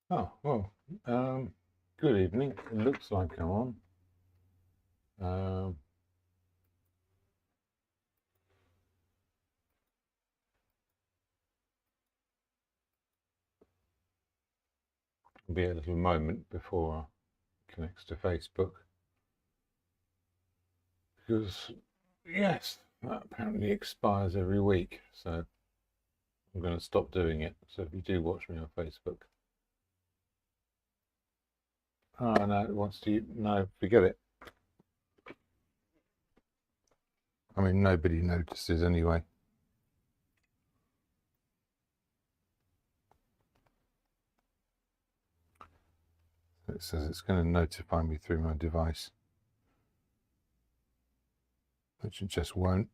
Oh, well, good evening. It looks like I'm on. Um, be a little moment before I connects to Facebook because, yes, that apparently expires every week. So I'm going to stop doing it. So if you do watch me on Facebook, oh no, it wants to, no, forget it. I mean, nobody notices anyway. It says it's going to notify me through my device, which it just won't.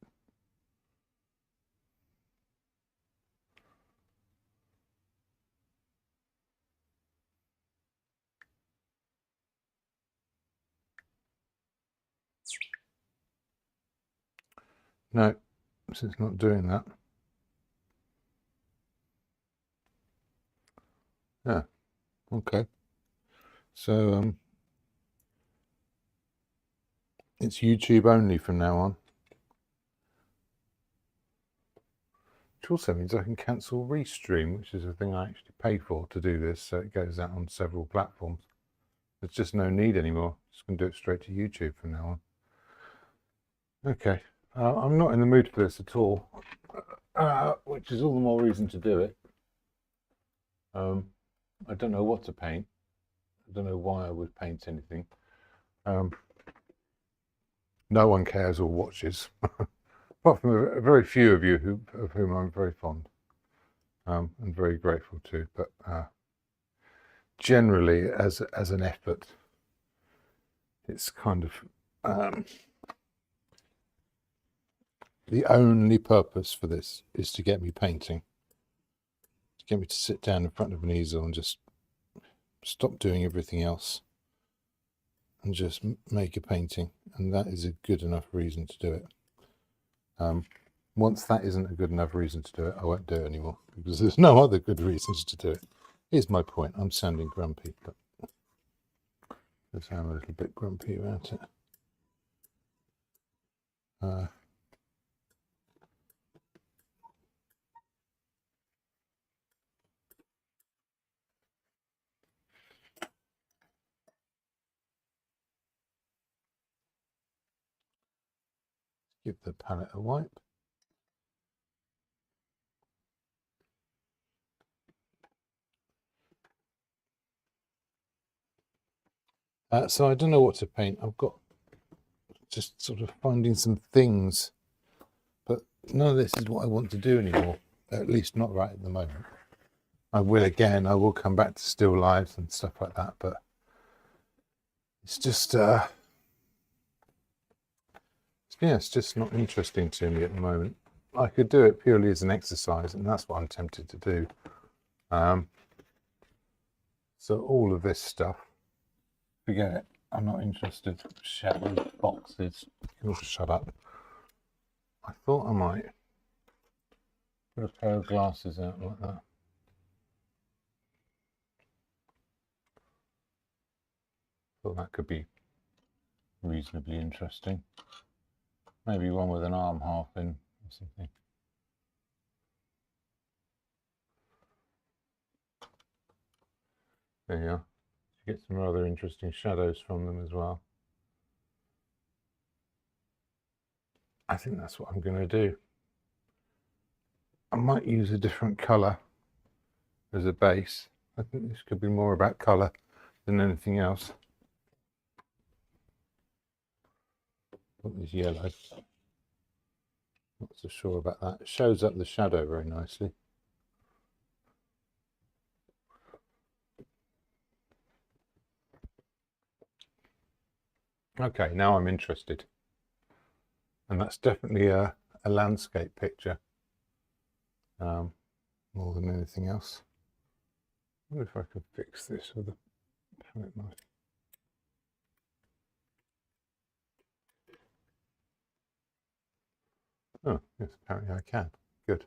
No, so it's not doing that. Yeah, okay. So it's YouTube only from now on. Which also means I can cancel Restream, which is a thing I actually pay for to do this, so it goes out on several platforms. There's just no need anymore. Just going to do it straight to YouTube from now on. Okay, I'm not in the mood for this at all, which is all the more reason to do it. I don't know what to paint. I don't know why I would paint anything. No one cares or watches, apart from a very few of you of whom I'm very fond and very grateful to. But generally, as an effort, it's kind of the only purpose for this is to get me painting, to get me to sit down in front of an easel and just stop doing everything else and just make a painting. And that is a good enough reason to do it. Once that isn't a good enough reason to do it, I won't do it anymore because there's no other good reasons to do it. Here's my point. I'm sounding grumpy, but because I'm a little bit grumpy about it. Give the palette a wipe. So I don't know what to paint. I've got just sort of finding some things, but none of this is what I want to do anymore, at least not right at the moment. I will come back to still lives and stuff like that, but it's just it's just not interesting to me at the moment. I could do it purely as an exercise, and that's what I'm tempted to do. So all of this stuff, forget it. I'm not interested. Shadow boxes. You can all shut up. I thought I might put a pair of glasses out like that. Thought that could be reasonably interesting. Maybe one with an arm half in or something. There you are. You get some rather interesting shadows from them as well. I think that's what I'm going to do. I might use a different colour as a base. I think this could be more about colour than anything else. What is yellow? Not so sure about that. It shows up the shadow very nicely. Okay, now I'm interested. And that's definitely a landscape picture more than anything else. I wonder if I could fix this with a palette knife. Oh, yes, apparently I can. Good.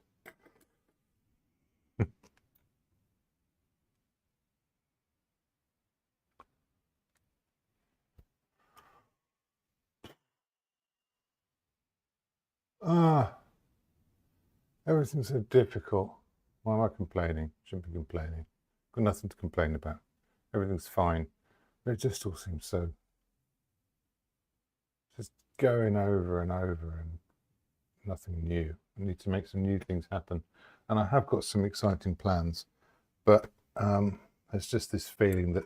Everything's so difficult. Why am I complaining? Shouldn't be complaining. Got nothing to complain about. Everything's fine. But it just all seems so just going over and over and nothing new. I need to make some new things happen. And I have got some exciting plans, but there's just this feeling that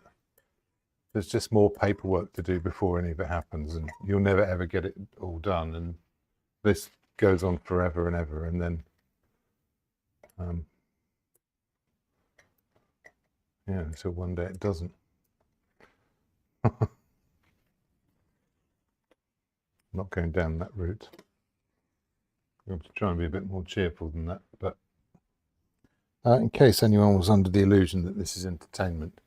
there's just more paperwork to do before any of it happens, and you'll never ever get it all done, and this goes on forever and ever, and then yeah, until one day it doesn't. Not going down that route. I'm going to try and be a bit more cheerful than that, but in case anyone was under the illusion that this is entertainment,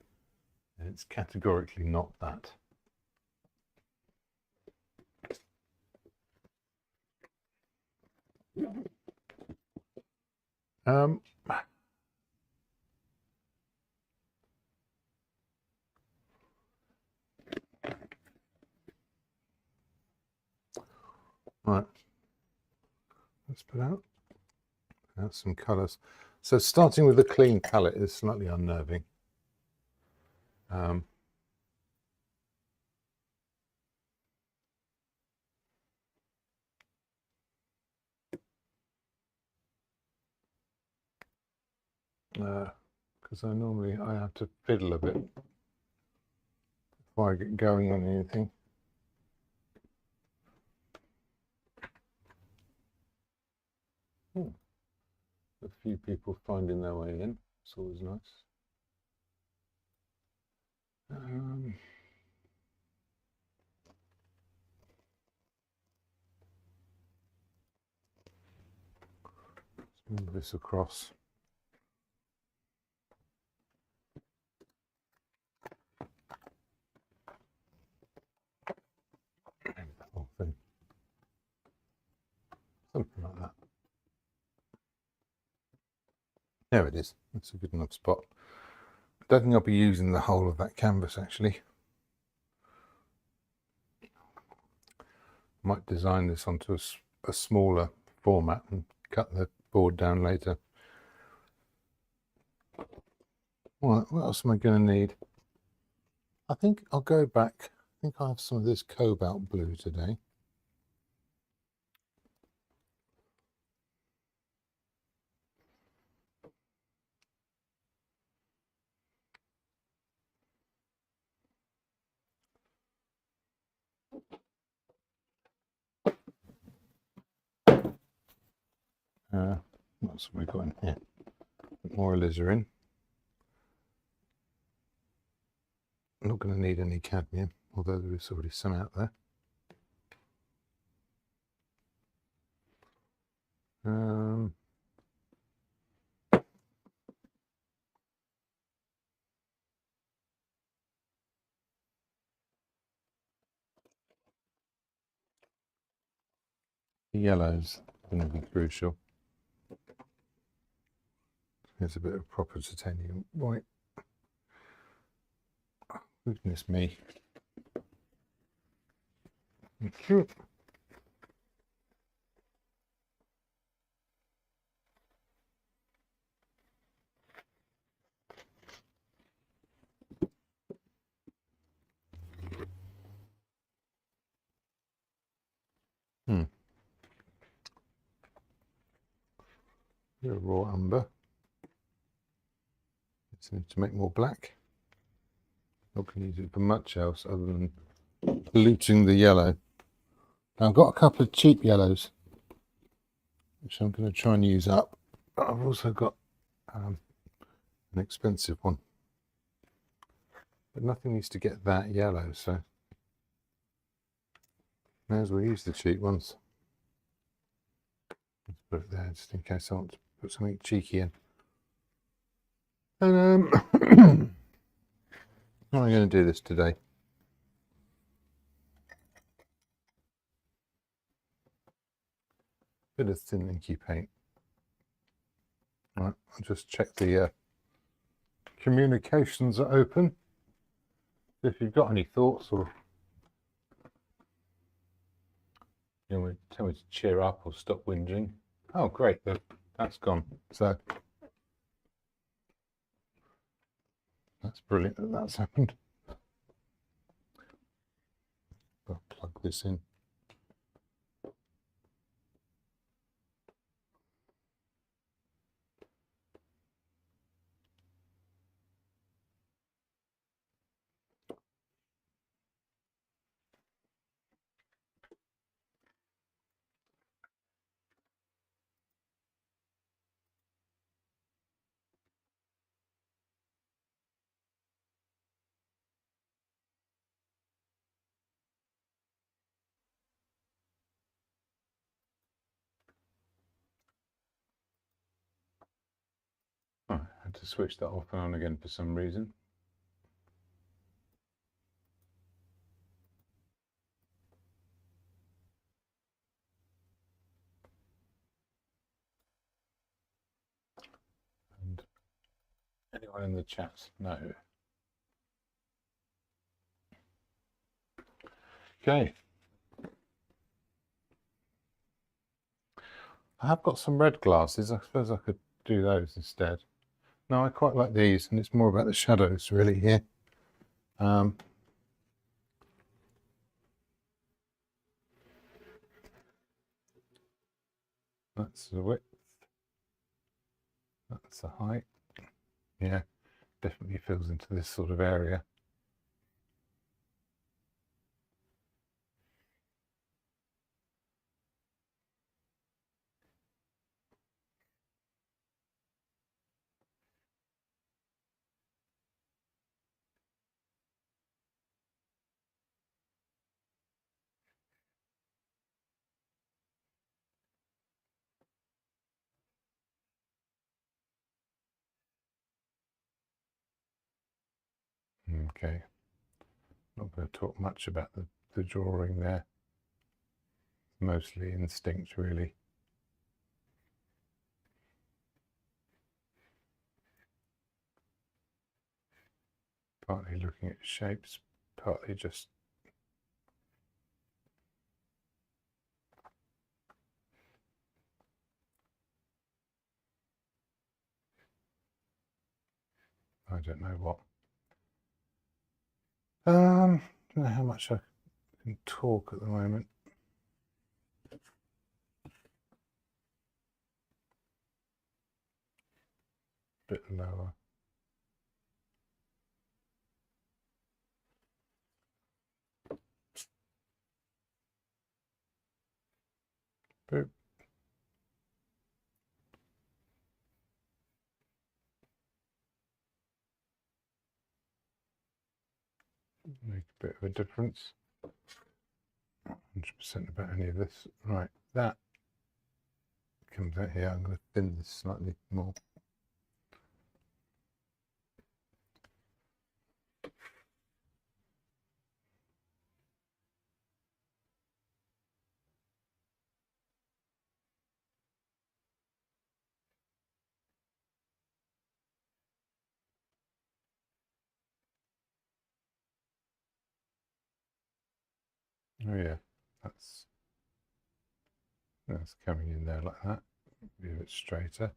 it's categorically not that. Right, let's put out some colours. So starting with a clean palette is slightly unnerving. Because I have to fiddle a bit before I get going on anything. A few people finding their way in. It's always nice. Let's move this across. Maybe the whole thing. Something like that. There it is. That's a good enough spot. I don't think I'll be using the whole of that canvas actually. Might design this onto a smaller format and cut the board down later. Right, what else am I going to need? I think I'll go back. I think I have some of this cobalt blue today. What's we got in here? More alizarin. I'm not going to need any cadmium, although there is already some out there. The yellow's going to be crucial. Here's a bit of proper titanium white. Goodness me. Thank you. Bit of raw umber. Just need to make more black. Not going to use it for much else other than polluting the yellow. Now I've got a couple of cheap yellows, which I'm going to try and use up. But I've also got an expensive one. But nothing needs to get that yellow, so may as well use the cheap ones. Let's put it there just in case I want to put something cheeky in. And how am I going to do this today? Bit of thin inky paint. Right, I'll just check the communications are open. If you've got any thoughts or You want to tell me to cheer up or stop whinging? Oh, great, that's gone. So that's brilliant that that's happened. I'll plug this in. Oh, I had to switch that off and on again for some reason. And anyone in the chat? No. Okay. I have got some red glasses. I suppose I could do those instead. No, I quite like these, and it's more about the shadows really here. That's the width. That's the height. Yeah, definitely fills into this sort of area. Okay. Not going to talk much about the drawing there. Mostly instinct, really. Partly looking at shapes, partly just I don't know what. I don't know how much I can talk at the moment. Bit lower. Boop. Make a bit of a difference. 100% about any of this. Right, that comes out here. I'm going to thin this slightly more. Oh yeah, that's coming in there like that. Be a bit straighter.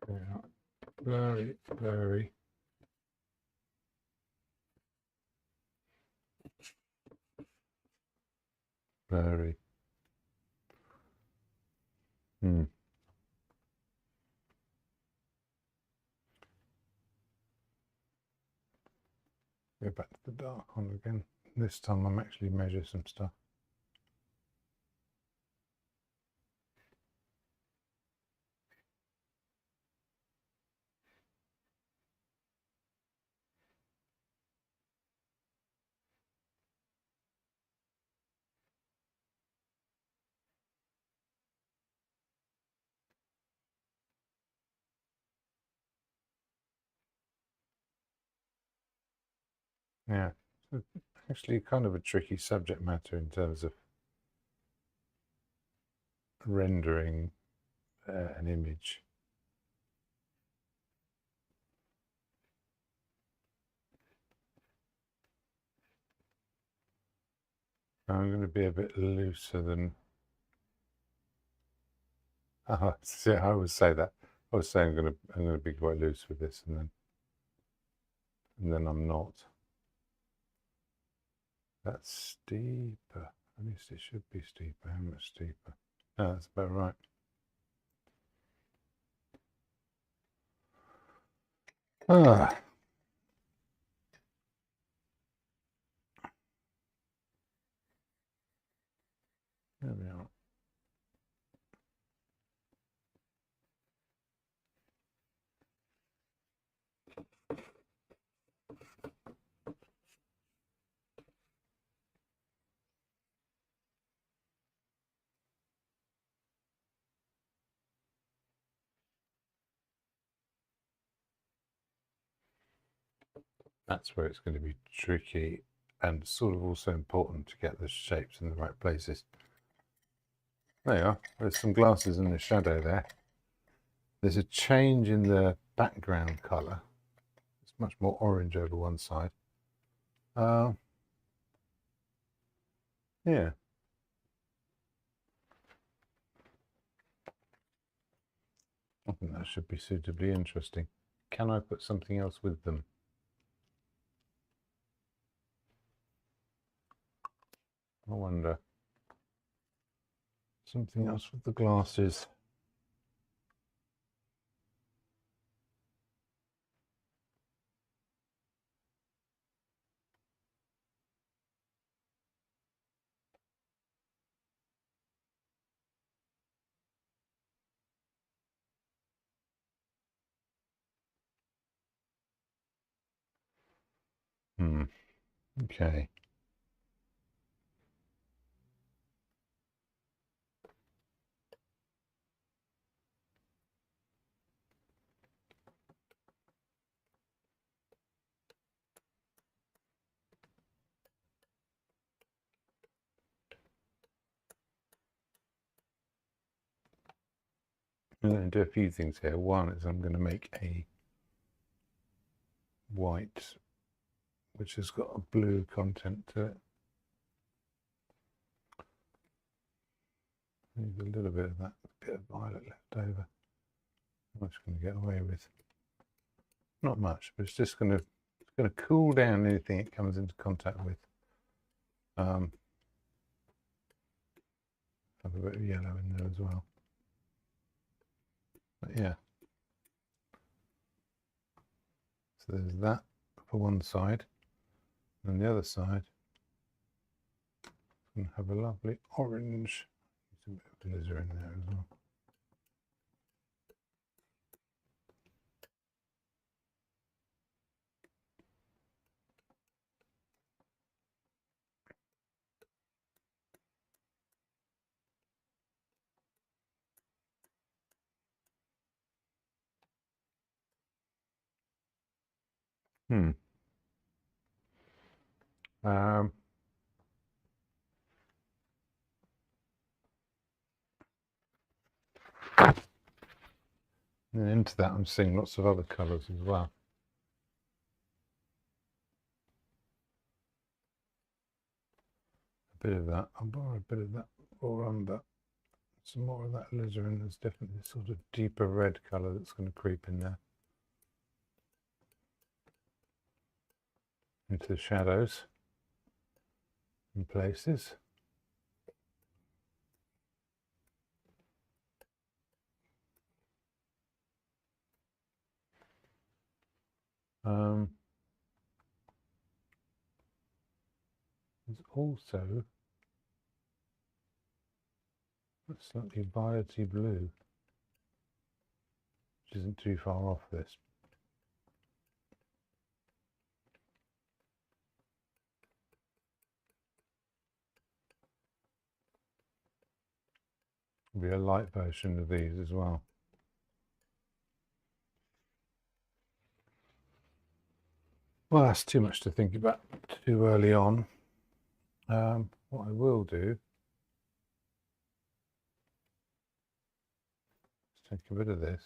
Yeah, very, very. Very. Go back to the dark one again. This time I'm actually measure some stuff. Yeah, actually kind of a tricky subject matter in terms of rendering an image. I'm going to be a bit looser than... Oh, see, I always say that. I was saying I'm going to be quite loose with this, and then I'm not. That's steeper. At least it should be steeper. How much steeper? Oh, that's about right. Ah. There we are. That's where it's going to be tricky and sort of also important to get the shapes in the right places. There you are. There's some glasses in the shadow there. There's a change in the background colour. It's much more orange over one side. Yeah. I think that should be suitably interesting. Can I put something else with them? I wonder. Something else with the glasses. Okay. I'm going to do a few things here. One is I'm going to make a white which has got a blue content to it. There's a little bit of that bit of violet left over. I'm just going to get away with. Not much, but it's just going to cool down anything it comes into contact with. Have a bit of yellow in there as well. But yeah. So there's that for one side. And the other side, it's going to have a lovely orange. There's a bit of alizarin in there as well. And into that I'm seeing lots of other colours as well. A bit of that. I'll borrow a bit of that raw umber. Some more of that alizarin. There's definitely a sort of deeper red colour that's going to creep in there. Into the shadows in places. There's also a slightly violety blue, which isn't too far off this. There'll be a light version of these as well. Well, that's too much to think about too early on. What I will do is take a bit of this,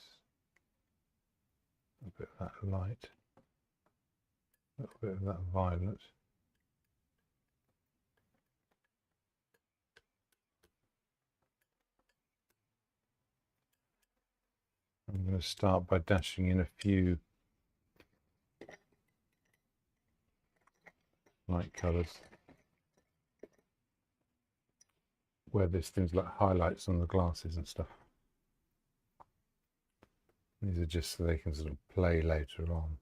a bit of that light, a little bit of that violet. I'm going to start by dashing in a few light colours where there's things like highlights on the glasses and stuff. These are just so they can sort of play later on.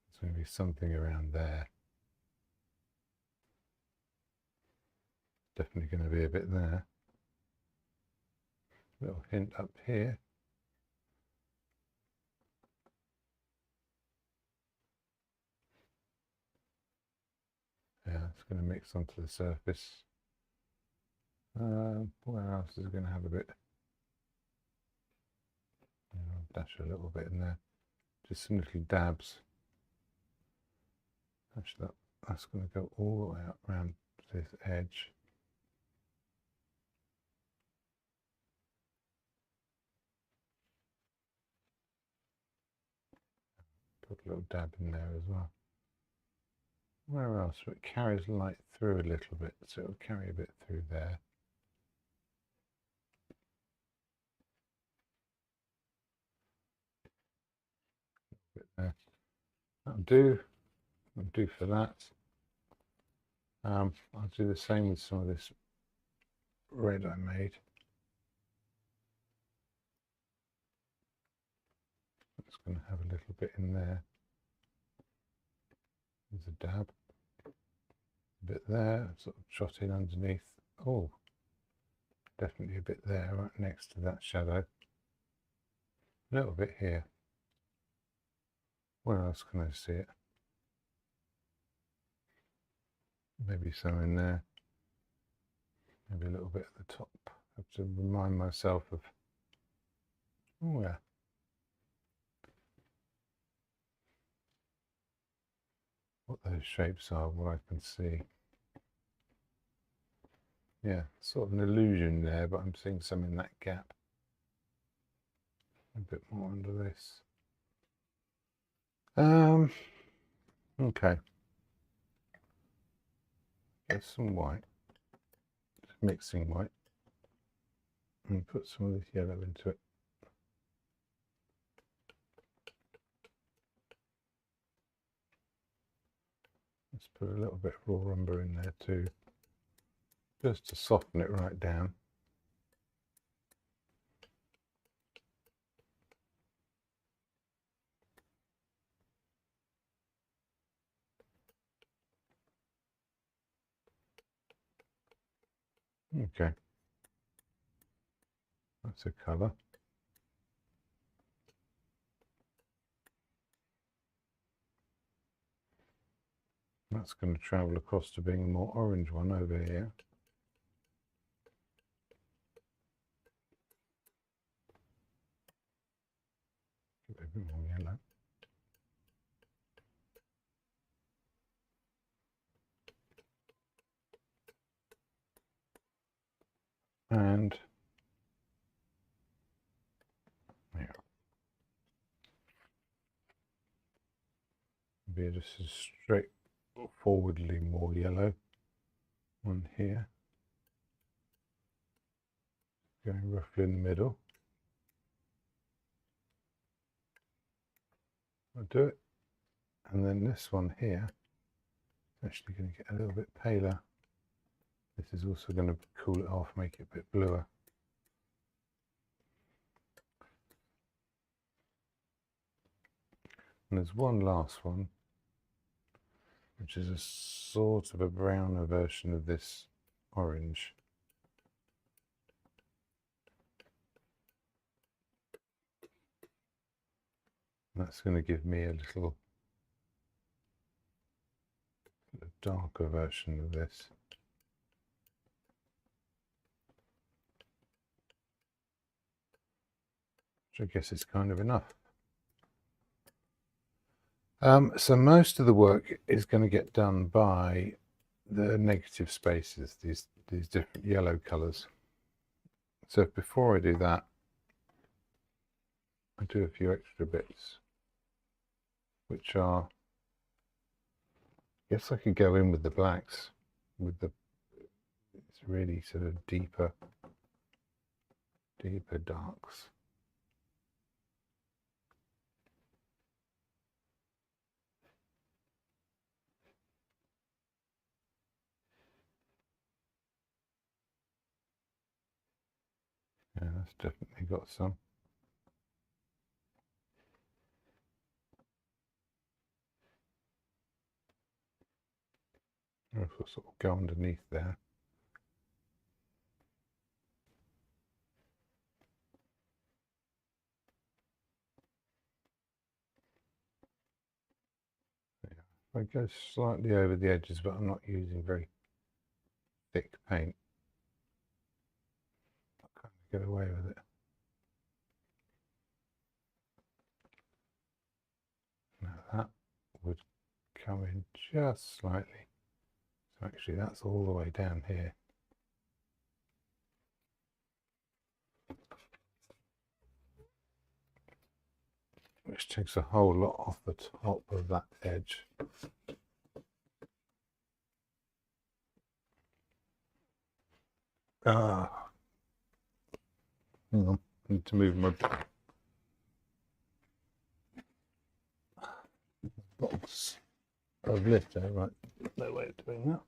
There's going to be something around there. Definitely going to be a bit there. Little hint up here. Yeah, it's going to mix onto the surface. Where else is it going to have a bit? I'll dash a little bit in there. Just some little dabs. Actually, that's going to go all the way up around this edge. Put a little dab in there as well. Where else? It carries light through a little bit, so it'll carry a bit through there. A bit there. That'll do. That'll do for that. I'll do the same with some of this red I made. It's going to have a little bit in there. There's a dab. A bit there, sort of shot in underneath. Oh, definitely a bit there, right next to that shadow. A little bit here. Where else can I see it? Maybe some in there. Maybe a little bit at the top. I have to remind myself of, oh yeah. What those shapes are, what I can see. Yeah, sort of an illusion there, but I'm seeing some in that gap. A bit more under this. Okay. Get some white. Just mixing white. And put some of this yellow into it. Let's put a little bit of raw umber in there too, just to soften it right down. Okay, that's a colour. That's going to travel across to being a more orange one over here. Give it a bit more yellow. And yeah, be just a straightforwardly more yellow one here, going roughly in the middle. I'll do it, and then this one here is actually going to get a little bit paler. This is also going to cool it off, make it a bit bluer. And there's one last one, which is a sort of a browner version of this orange. That's going to give me a little darker version of this. Which I guess is kind of enough. So most of the work is going to get done by the negative spaces, these different yellow colours. So before I do that, I do a few extra bits, which are, I guess I could go in with the blacks, with the, it's really sort of deeper darks. Yeah, that's definitely got some. If we'll sort of go underneath there. I go slightly over the edges, but I'm not using very thick paint. I kind of get away with it. Now that would come in just slightly. So actually that's all the way down here. Which takes a whole lot off the top of that edge. Ah, hang on, I need to move my box of lift out. Right, no way of doing that.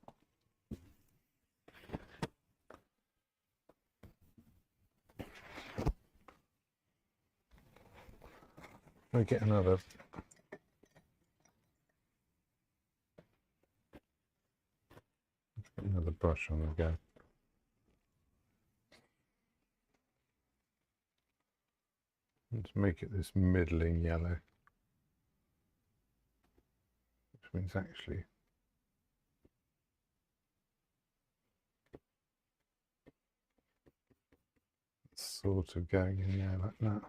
I'll get another brush on the go. Let's make it this middling yellow, which means actually it's sort of going in there like that.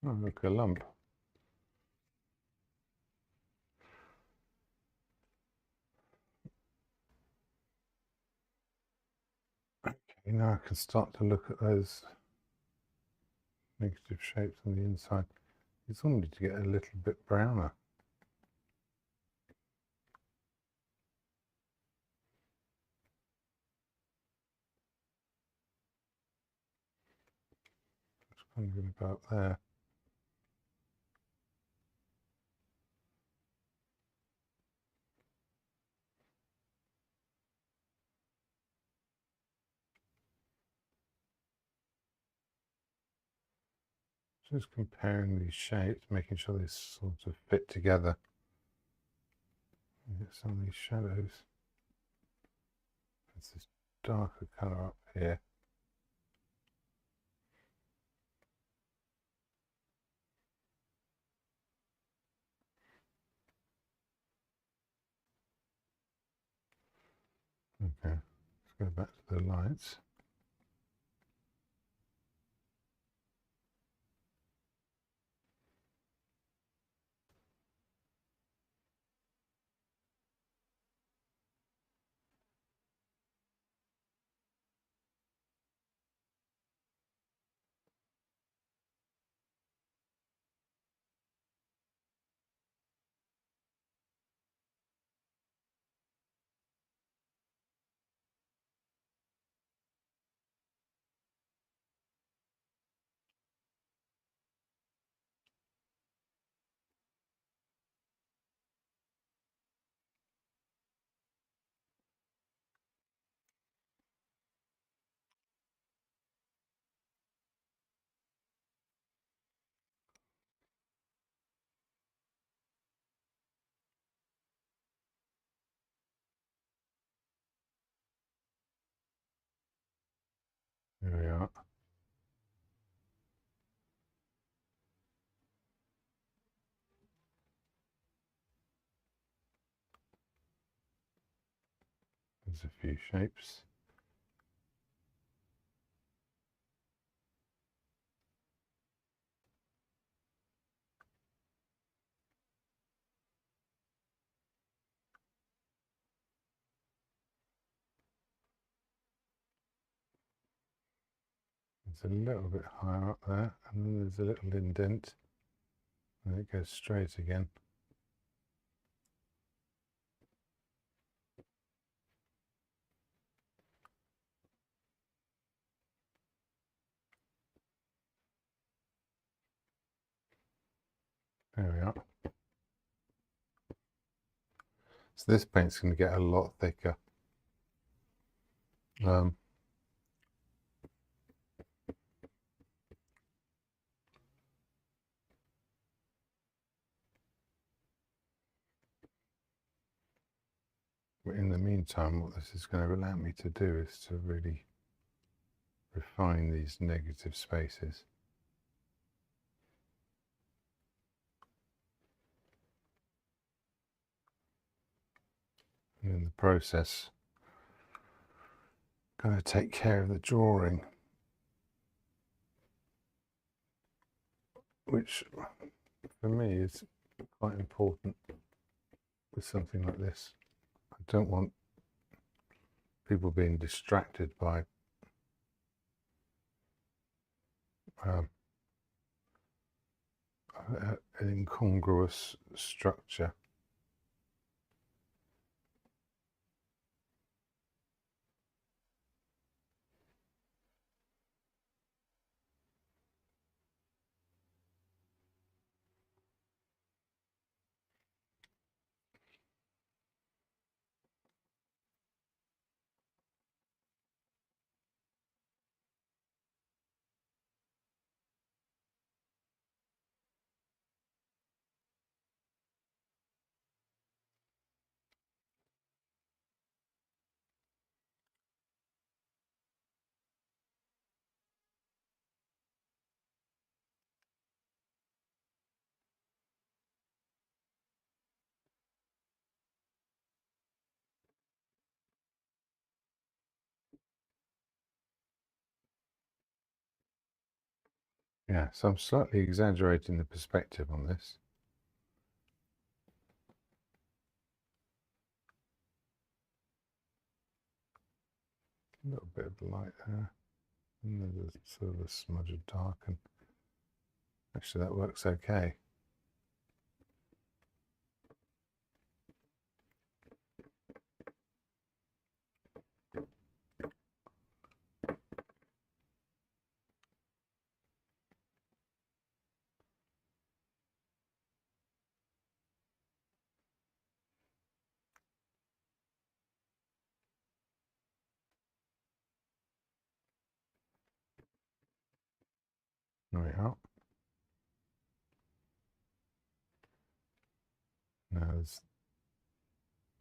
Oh, look, a lump. Okay, now I can start to look at those negative shapes on the inside. It's all need to get a little bit browner. It's kind of about there. Just comparing these shapes, making sure they sort of fit together. Get some of these shadows. There's this darker colour up here. Okay, let's go back to the lights. There's a few shapes. It's a little bit higher up there, and then there's a little indent, and it goes straight again. There we are. So this paint's going to get a lot thicker. But in the meantime, what this is going to allow me to do is to really refine these negative spaces. And in the process, I'm going to take care of the drawing, which for me is quite important with something like this. I don't want people being distracted by an incongruous structure. Yeah, so I'm slightly exaggerating the perspective on this. A little bit of light there, and there's a sort of a smudge of dark, and actually that works okay. There we are. Now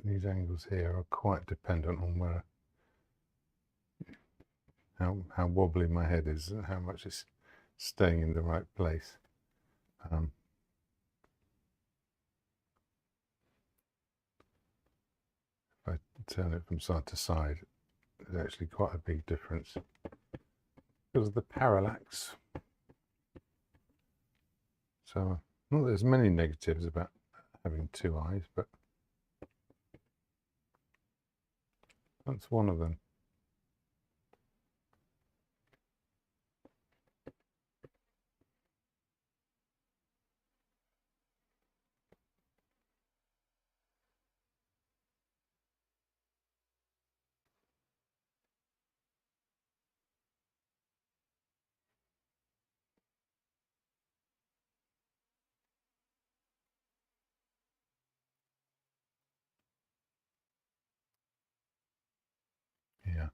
these angles here are quite dependent on where how wobbly my head is and how much it's staying in the right place. If I turn it from side to side, there's actually quite a big difference because of the parallax. So not that there's many negatives about having two eyes, but that's one of them. Yeah.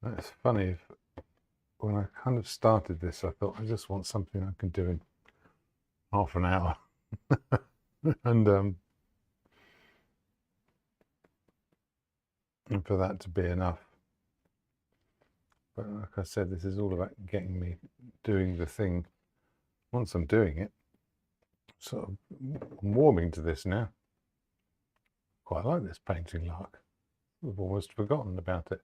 That's funny. When I kind of started this, I thought I just want something I can do in half an hour. and for that to be enough. But like I said, this is all about getting me doing the thing. Once I'm doing it, sort of warming to this now. Quite like this painting lark. I've almost forgotten about it.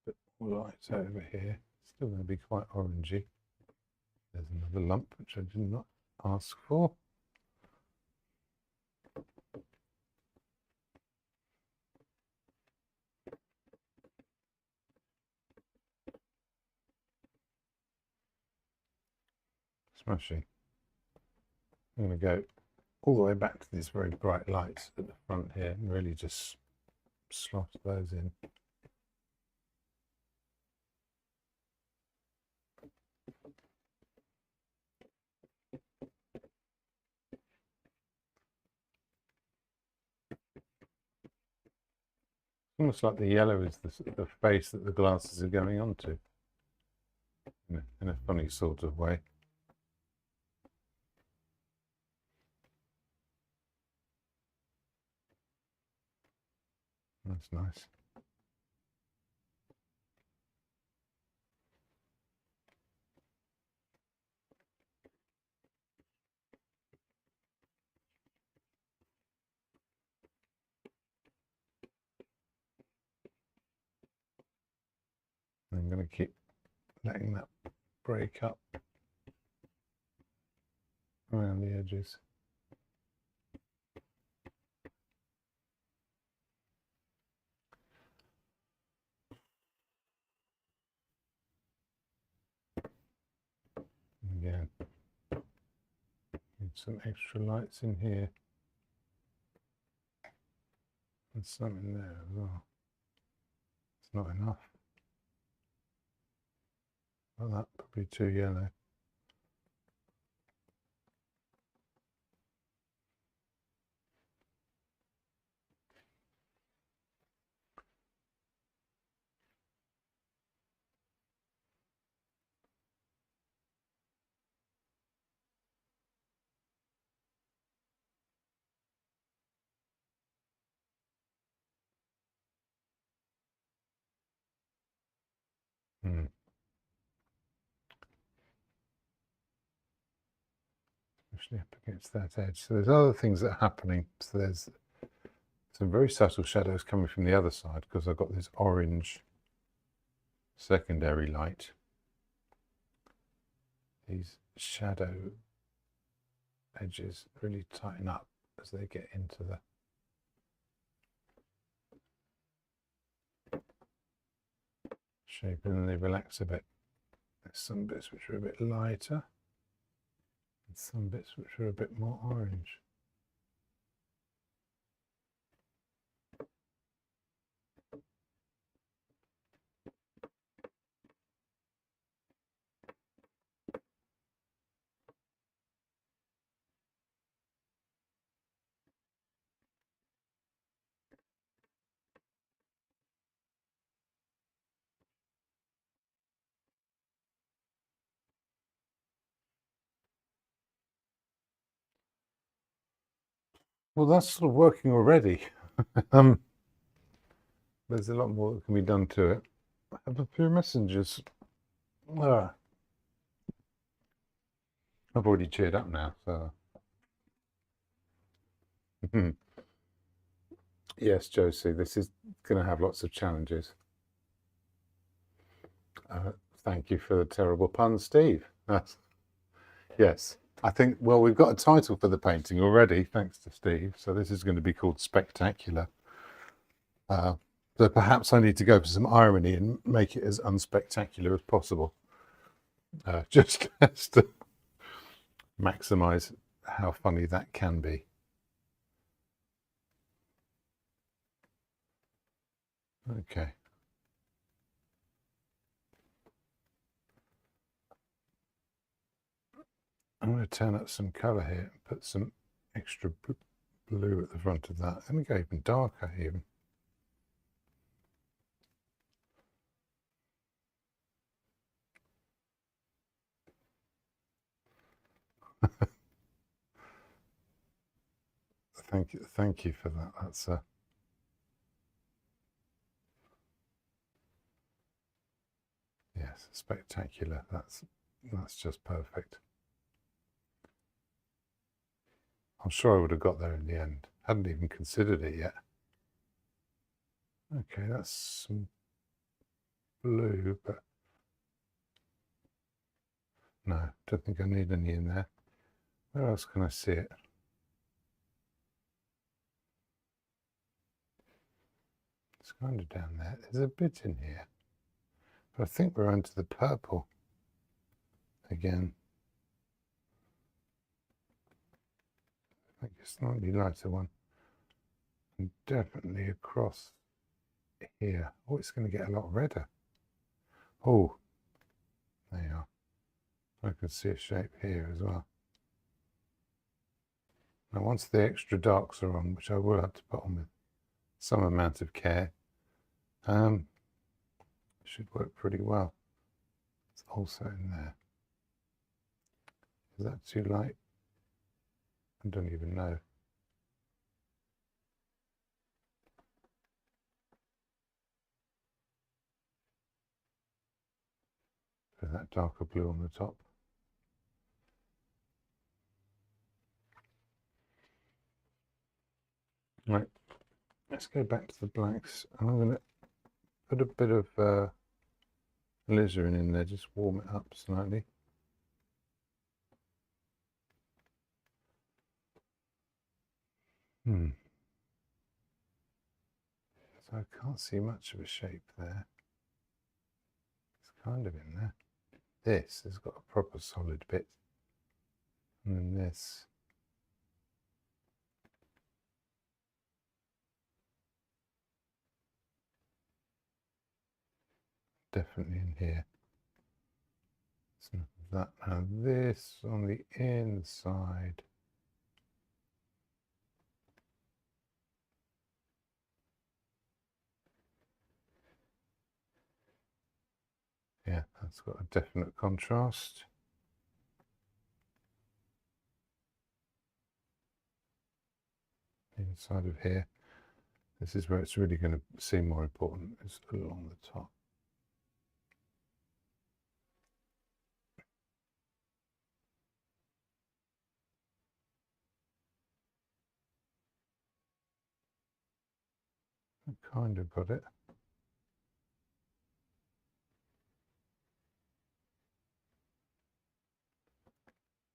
Bit more light over here. Still going to be quite orangey. There's another lump which I did not ask for. Smashing. I'm going to go all the way back to these very bright lights at the front here and really just slot those in. Almost like the yellow is the face that the glasses are going onto, in a funny sort of way. That's nice. I'm going to keep letting that break up around the edges. Again, need some extra lights in here and some in there as well. It's not enough. Well, that probably too yellow. Especially up against that edge. So there's other things that are happening. So there's some very subtle shadows coming from the other side because I've got this orange secondary light. These shadow edges really tighten up as they get into the shape, and then they relax a bit. There's some bits which are a bit lighter and some bits which are a bit more orange. Well, that's sort of working already. There's a lot more that can be done to it. I have a few messengers. I've already cheered up now, so. Yes, Josie, this is going to have lots of challenges. Thank you for the terrible pun, Steve. Yes, I think, well, we've got a title for the painting already, thanks to Steve. So this is going to be called Spectacular. So perhaps I need to go for some irony and make it as unspectacular as possible. Just to maximize how funny that can be. Okay. I'm going to turn up some colour here and put some extra blue at the front of that. Let me go even darker even. Thank you for that. That's yes, spectacular. That's just perfect. I'm sure I would have got there in the end. Hadn't even considered it yet. Okay, that's some blue, but no, don't think I need any in there. Where else can I see it? It's kind of down there. There's a bit in here. But I think we're onto the purple again. I think a slightly lighter one. And definitely across here. Oh, it's going to get a lot redder. Oh, there you are. I can see a shape here as well. Now, once the extra darks are on, which I will have to put on with some amount of care, should work pretty well. It's also in there. Is that too light? I don't even know. Put that darker blue on the top. Right, let's go back to the blacks. And I'm going to put a bit of alizarin in there, just warm it up slightly. So I can't see much of a shape there. It's kind of in there. This has got a proper solid bit. And then this. Definitely in here. So that, now this on the inside. Yeah, that's got a definite contrast. Inside of here. This is where it's really going to seem more important. It's along the top. I kind of got it.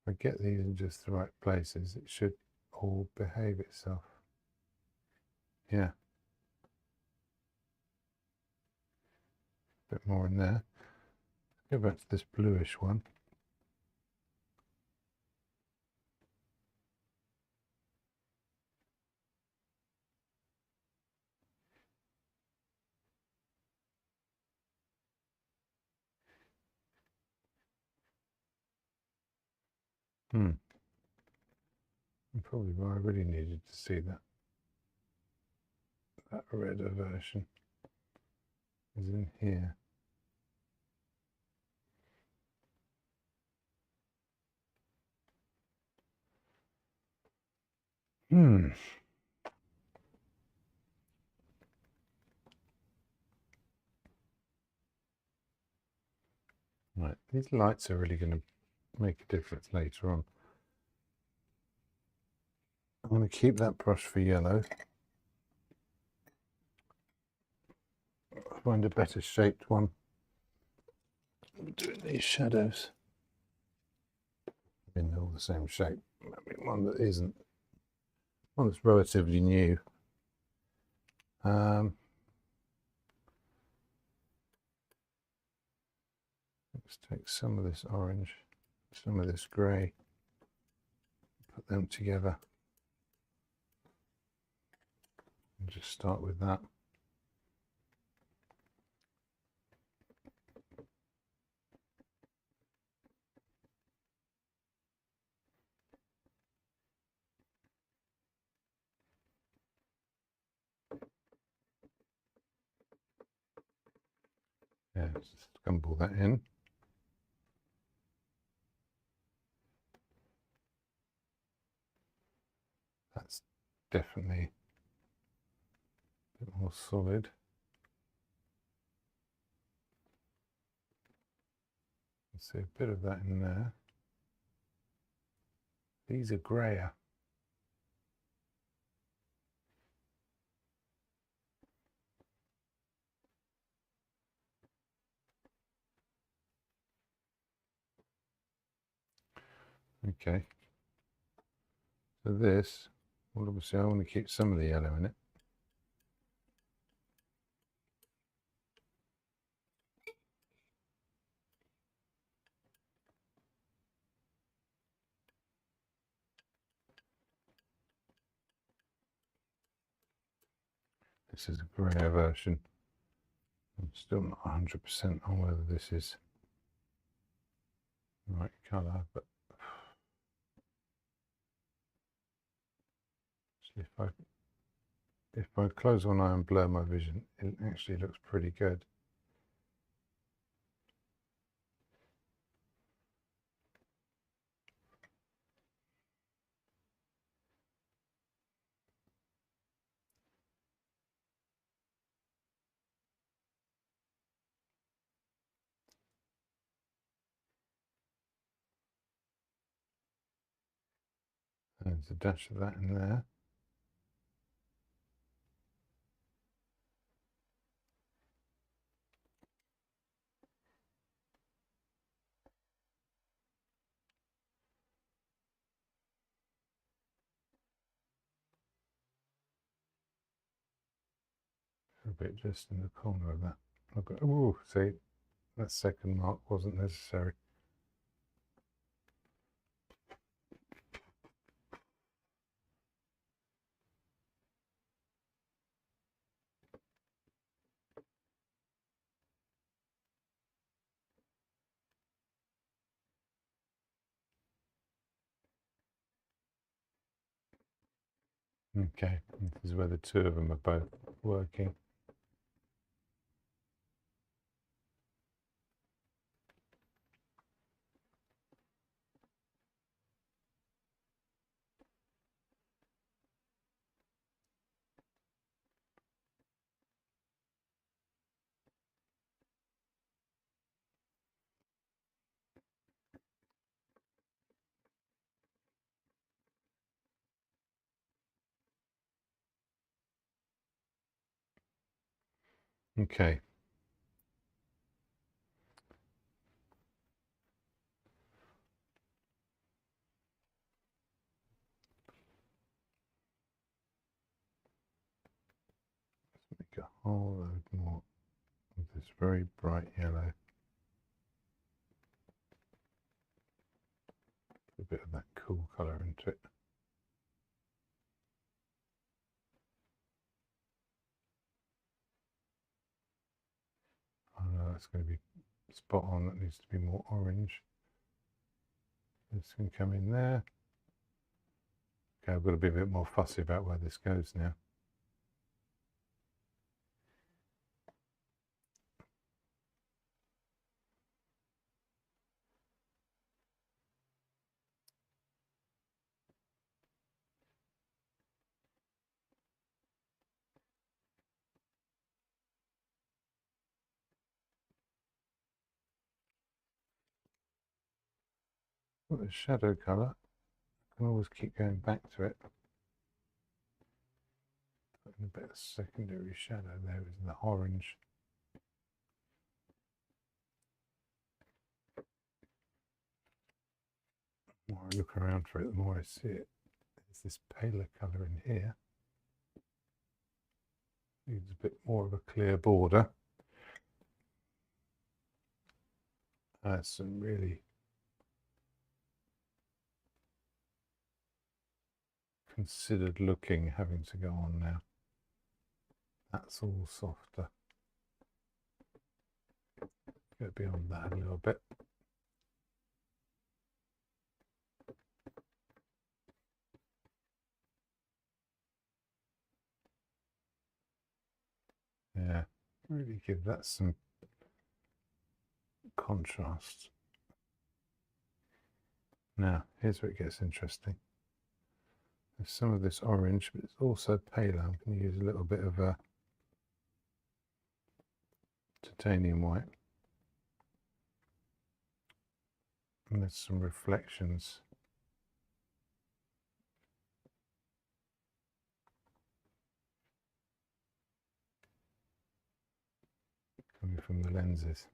If I get these in just the right places, it should all behave itself. Yeah. A bit more in there. Go back to this bluish one. Probably where I really needed to see that redder version is in here. Right, these lights are really going to make a difference later on. I'm going to keep that brush for yellow. I'll find a better shaped one. I'm doing these shadows. I mean, they're all the same shape. I mean, one that isn't, one that's relatively new. Let's take some of this orange, some of this grey, put them together. And just start with that. Yeah, just scumble that in. definitely a bit more solid. See a bit of that in there. These are grayer. Okay. So this, well, obviously I want to keep some of the yellow in it. This is a grayer version. I'm still not 100% on whether this is the right colour, but if I close one eye and blur my vision, it actually looks pretty good. There's a dash of that in there. A bit just in the corner of that. I've got, oh, see, that second mark wasn't necessary. Okay, this is where the two of them are both working. Okay. Let's make a whole load more of this very bright yellow. A bit of that cool colour into it. Oh no, that's going to be spot on. That needs to be more orange. This can come in there. Okay, I've got to be a bit more fussy about where this goes now. Got the shadow colour. I can always keep going back to it. Putting a bit of secondary shadow there with the orange. The more I look around for it, the more I see it. There's this paler colour in here. Needs a bit more of a clear border. Some really considered looking having to go on now. That's all softer. Go beyond that a little bit. Yeah, really give that some contrast. Now, here's where it gets interesting. There's some of this orange, but it's also paler. I'm going to use a little bit of titanium white. And there's some reflections coming from the lenses.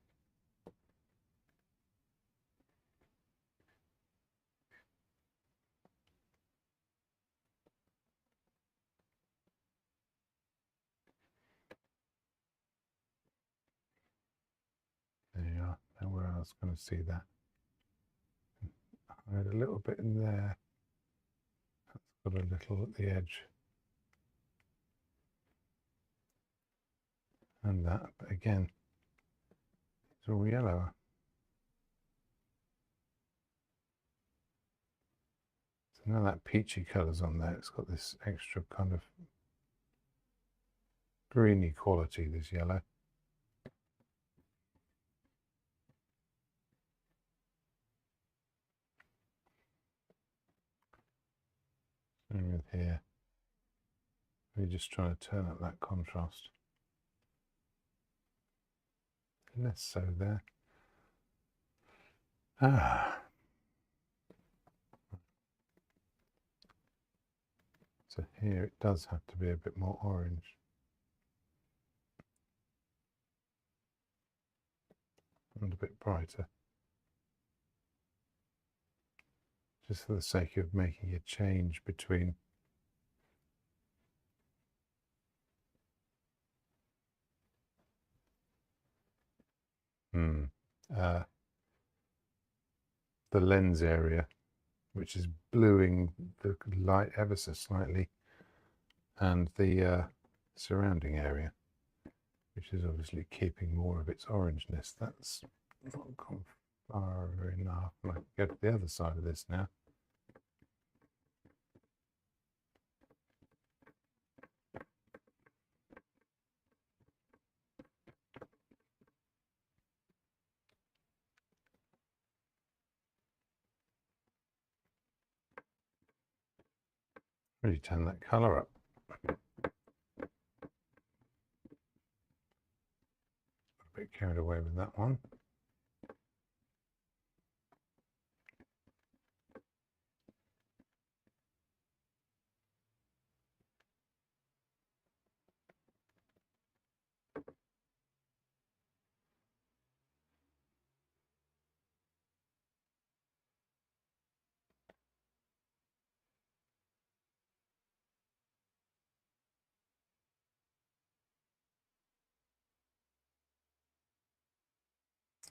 There you are. Now where else can I see that? I had a little bit in there. That's got a little at the edge. And that, but again, it's all yellow. So now that peachy colour's on there, it's got this extra kind of greeny quality, this yellow. Same with here. We're just trying to turn up that contrast. Less so there. So here it does have to be a bit more orange. And a bit brighter. Just for the sake of making a change between the lens area, which is bluing the light ever so slightly, and the surrounding area, which is obviously keeping more of its orangeness. That's not gone far enough. I can go to the other side of this now. Really turn that colour up. A bit carried away with that one.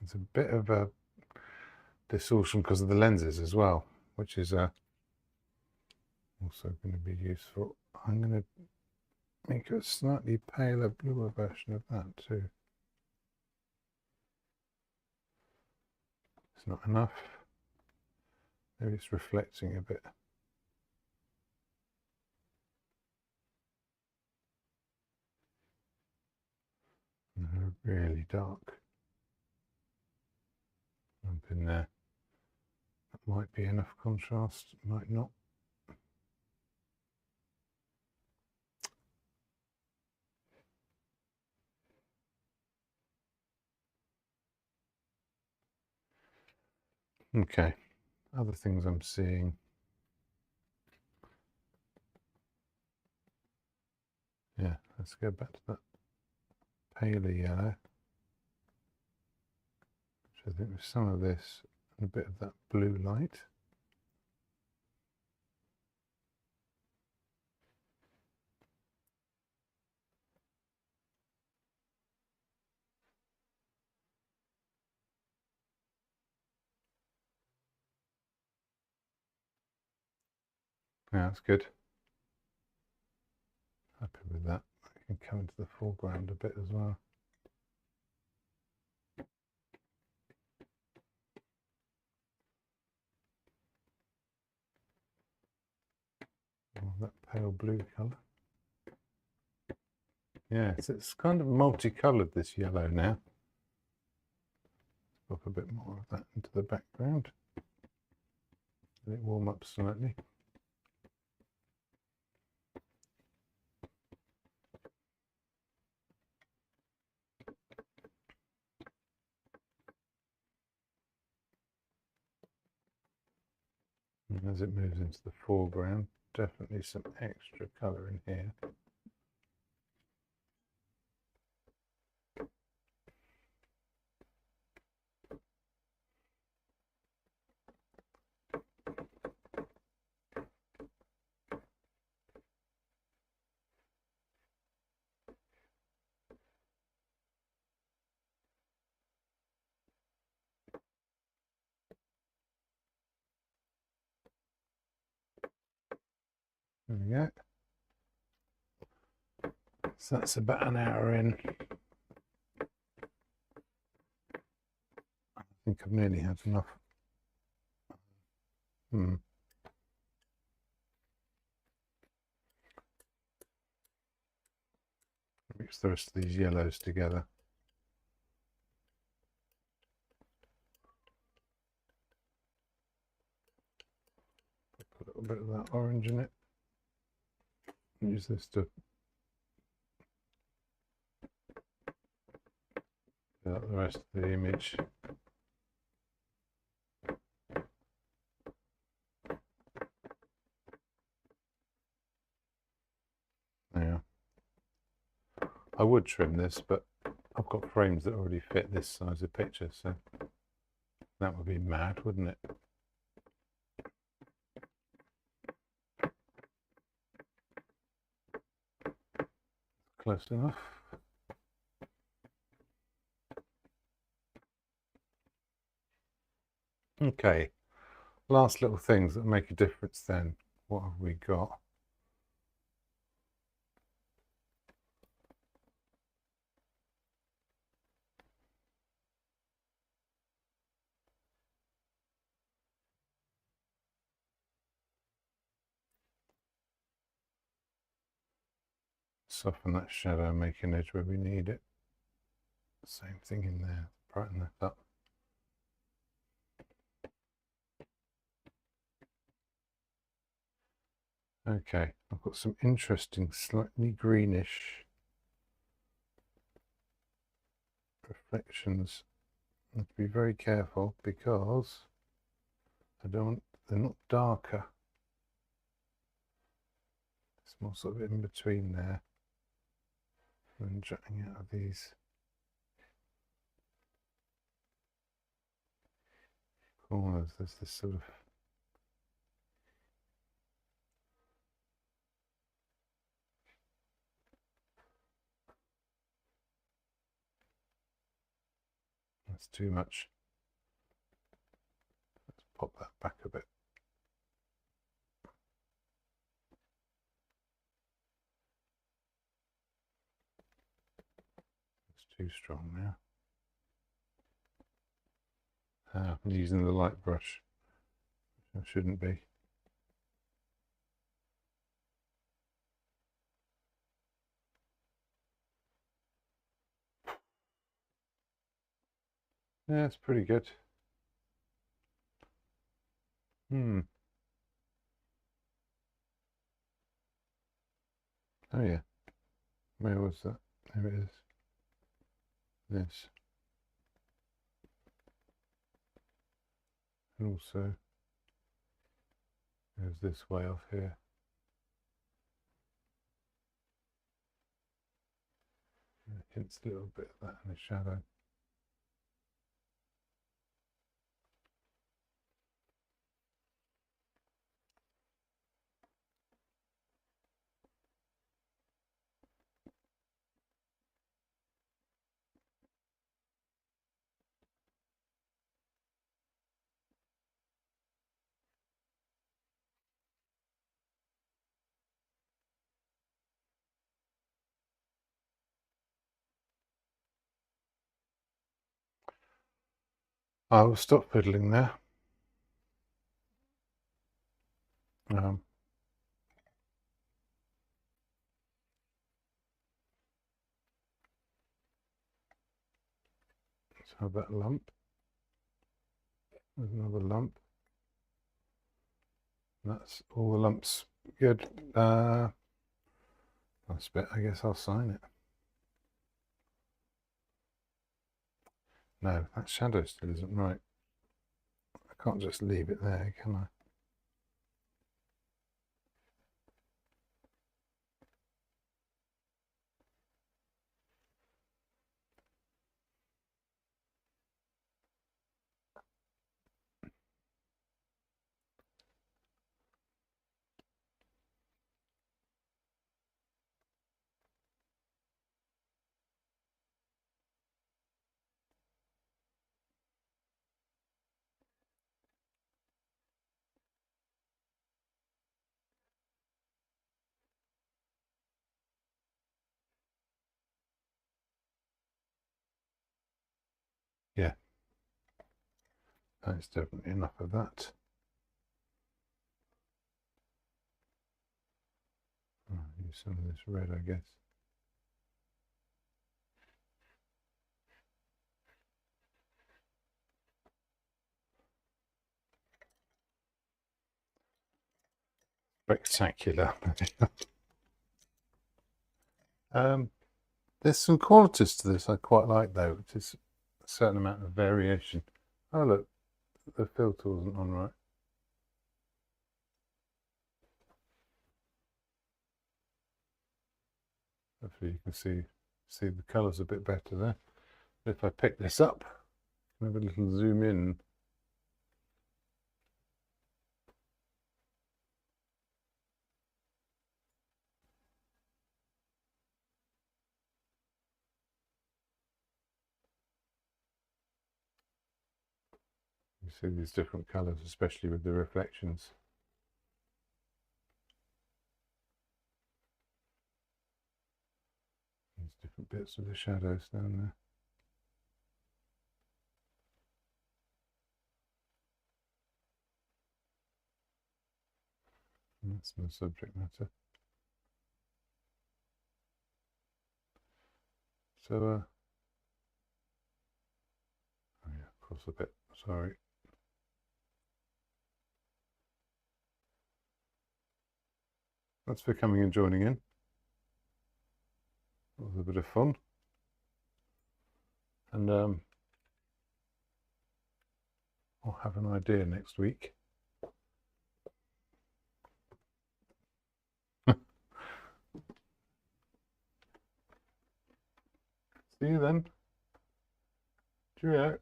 It's a bit of a distortion because of the lenses as well, which is also going to be useful. I'm going to make a slightly paler, bluer version of that too. It's not enough. Maybe it's reflecting a bit. Really dark. Up in there. That might be enough contrast, might not. Okay, other things I'm seeing. Yeah, let's go back to that paler yellow. Which I think with some of this and a bit of that blue light. Yeah, that's good. Happy with that. I can come into the foreground a bit as well. Oh, that pale blue colour. Yeah, it's kind of multicoloured, this yellow now. Let's pop a bit more of that into the background. Let it warm up slightly. As it moves into the foreground, definitely some extra colour in here. There we go. So that's about an hour in. I think I've nearly had enough. Mix the rest of these yellows together. Put a little bit of that orange in it. Use this to fill out the rest of the image. There. I would trim this, but I've got frames that already fit this size of picture, so that would be mad, wouldn't it? Close enough. Okay, last little things that make a difference then. What have we got? Soften that shadow, make an edge where we need it. Same thing in there, brighten that up. Okay, I've got some interesting, slightly greenish reflections. I have to be very careful because they're not darker. It's more sort of in between there. And jutting out of these corners, there's this sort of that's too much. Let's pop that back a bit. It's too strong now. I'm using the light brush. I shouldn't be. Yeah, it's pretty good. Oh yeah. Where was that? There it is. This. And also there's this way off here. Hints a little bit of that in the shadow. I will stop fiddling there. Let's have that lump. There's another lump. That's all the lumps. Good. Last bit, I guess I'll sign it. No, that shadow still isn't right. I can't just leave it there, can I? That's definitely enough of that. I'll use some of this red, I guess. Spectacular. There's some qualities to this I quite like though, which is a certain amount of variation. Oh look, the filter wasn't on right. Hopefully you can see the colours a bit better there. If I pick this up, have a little zoom in. You see these different colours, especially with the reflections. These different bits of the shadows down there. And that's my subject matter. So, oh yeah, across a bit, sorry. Thanks for coming and joining in. That was a bit of fun. And I'll have an idea next week. See you then. Cheerio.